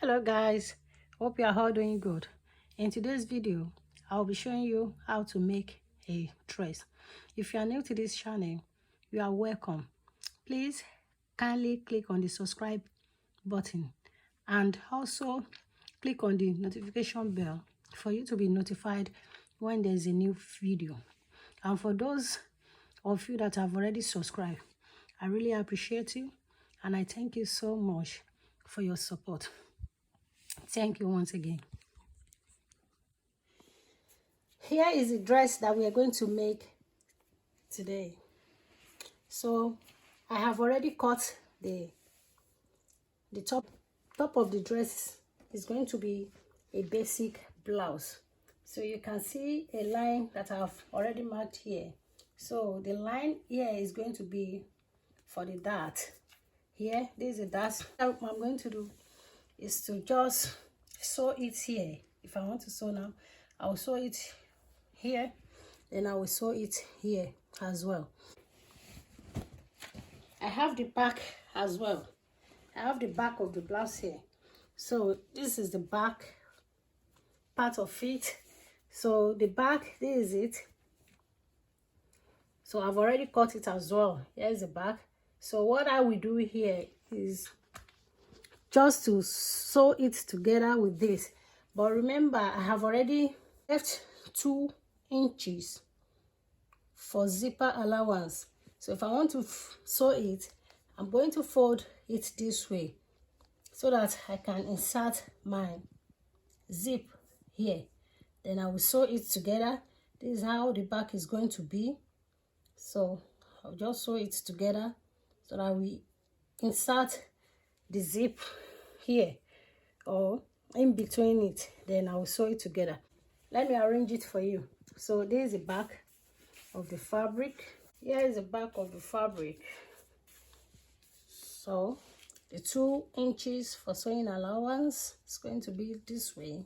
Hello guys, hope you are all doing good. In today's video I'll be showing you how to make a dress. If you are new to this channel, you are welcome. Please kindly click on the subscribe button and also click on the notification bell for you to be notified when there's a new video. And for those of you that have already subscribed, I really appreciate you and I thank you so much for your support. Thank you once again. Here is the dress that we are going to make today. So I have already cut the top of the dress is going to be a basic blouse. So you can see a line that I've already marked here. So the line here is going to be for the dart. Here, this is a dart. What I'm going to do is to just sew it here. If I want to sew now, I'll sew it here, then I will sew it here as well. I have the back as well. I have the back of the blouse here. So this is the back part of it. So the back, this is it. So I've already cut it as well. Here's the back. So what I will do here is just to sew it together with this. But remember, I have already left 2 inches for zipper allowance. So if I want to sew it, I'm going to fold it this way so that I can insert my zip here. Then I will sew it together. This is how the back is going to be. So I'll just sew it together so that we insert the zip here or in between it. Then I will sew it together. Let me arrange it for you. So this is the back of the fabric. Here is the back of the fabric. So the 2 inches for sewing allowance is going to be this way.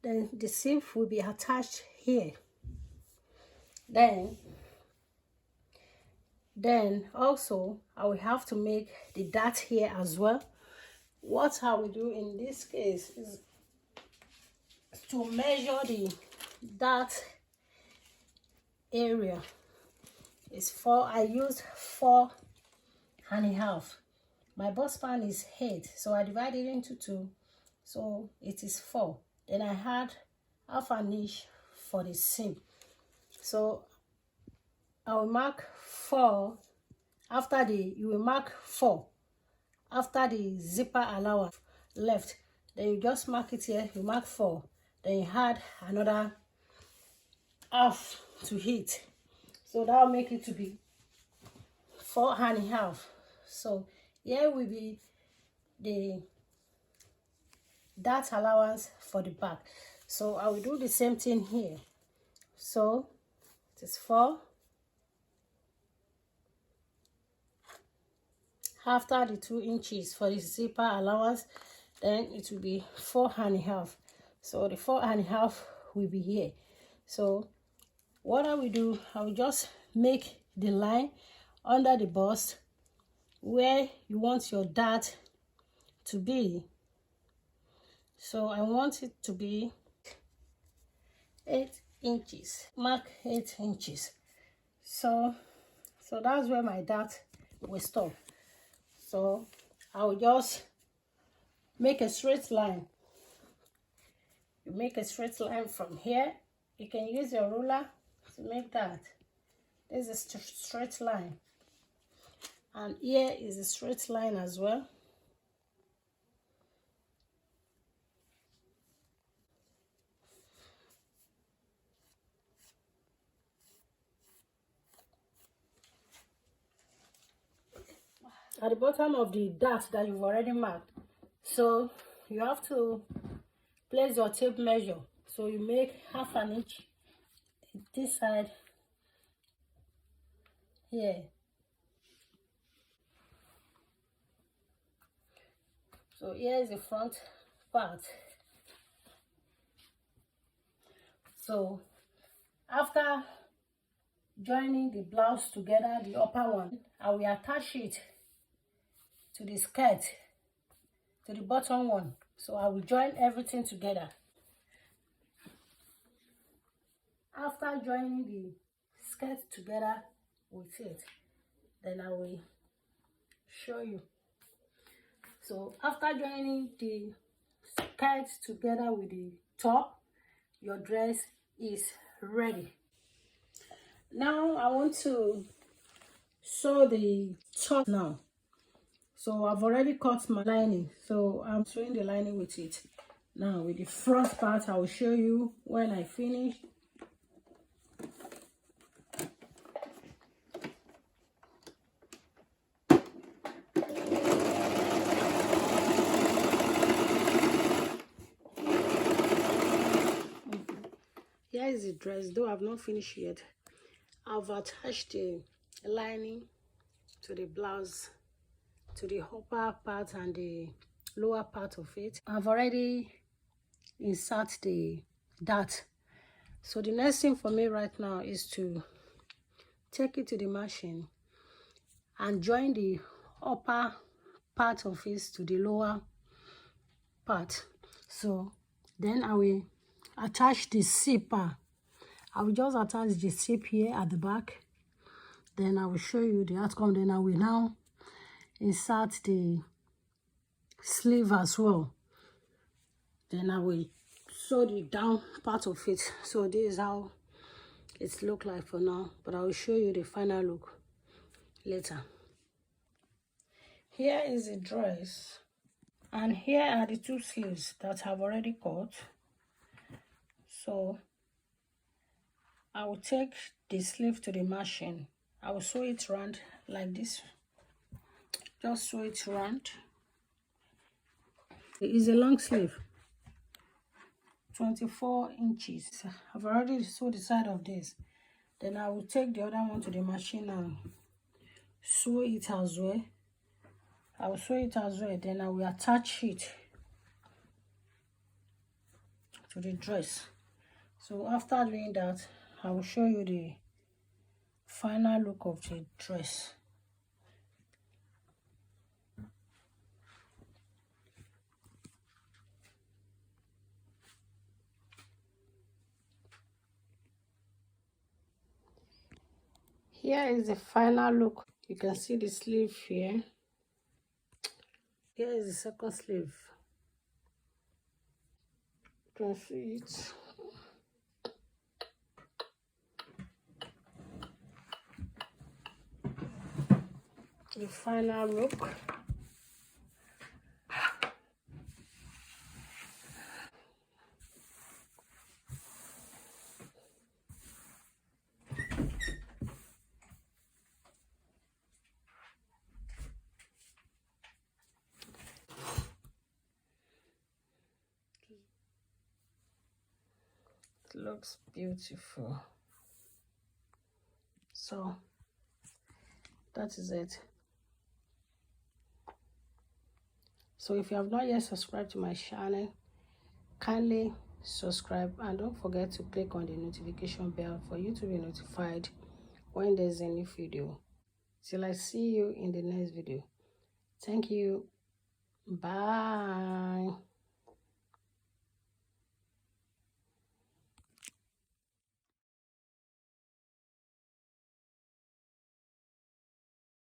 Then the zip will be attached here. Then also I will have to make the dart here as well. What I will do in this case is to measure the dart area. I used 4.5. My bust span is 8, so I divided it into 2, so it is 4. Then I had half an inch for the seam. So I will mark 4 after you will mark 4 after the zipper allowance left. Then you just mark it here, you mark 4, then you add another half to it. So that will make it to be 4.5. So here will be the dart allowance for the back. So I will do the same thing here. So it is 4 after the 2 inches for the zipper allowance, then it will be 4.5. So the 4.5 will be here. So what I will do, I will just make the line under the bust where you want your dart to be. So I want it to be 8 inches. Mark 8 inches. So that's where my dart will stop. So I will just make a straight line. You make a straight line from here. You can use your ruler to make that. This is a straight line. And here is a straight line as well. At the bottom of the dart that you've already marked. So you have to place your tape measure. So you make half an inch this side here. So here is the front part. So after joining the blouse together, the upper one, I will attach it to the skirt, to the bottom one. So I will join everything together. After joining the skirt together with it, then I will show you. So after joining the skirt together with the top, your dress is ready. Now I want to sew the top now. So I've already cut my lining, so I'm sewing the lining with it. Now with the front part, I will show you when I finish. Here is the dress, though I've not finished yet. I've attached the lining to the blouse, to the upper part and the lower part of it. I've already inserted the dart. So the next thing for me right now is to take it to the machine and join the upper part of it to the lower part. So then I will attach the zipper. I will just attach the zip here at the back. Then I will show you the outcome. Then I will now insert the sleeve as well. Then I will sew the down part of it. So this is how it looks like for now, but I will show you the final look later. Here is the dress, and here are the two sleeves that I've already cut. So I will take the sleeve to the machine. I will sew it round like this. Just sew it round. It is a long sleeve, 24 inches. I've already sewed the side of this. Then I will take the other one to the machine and sew it as well. I will sew it as well. Then I will attach it to the dress. So after doing that, I will show you the final look of the dress. Here is the final look. You can see the sleeve here. Here is the second sleeve. You can see it. The final look. It looks beautiful. So that is it. So if you have not yet subscribed to my channel, kindly subscribe and don't forget to click on the notification bell for you to be notified when there's a new video. Till I see you in the next video. Thank you. Bye.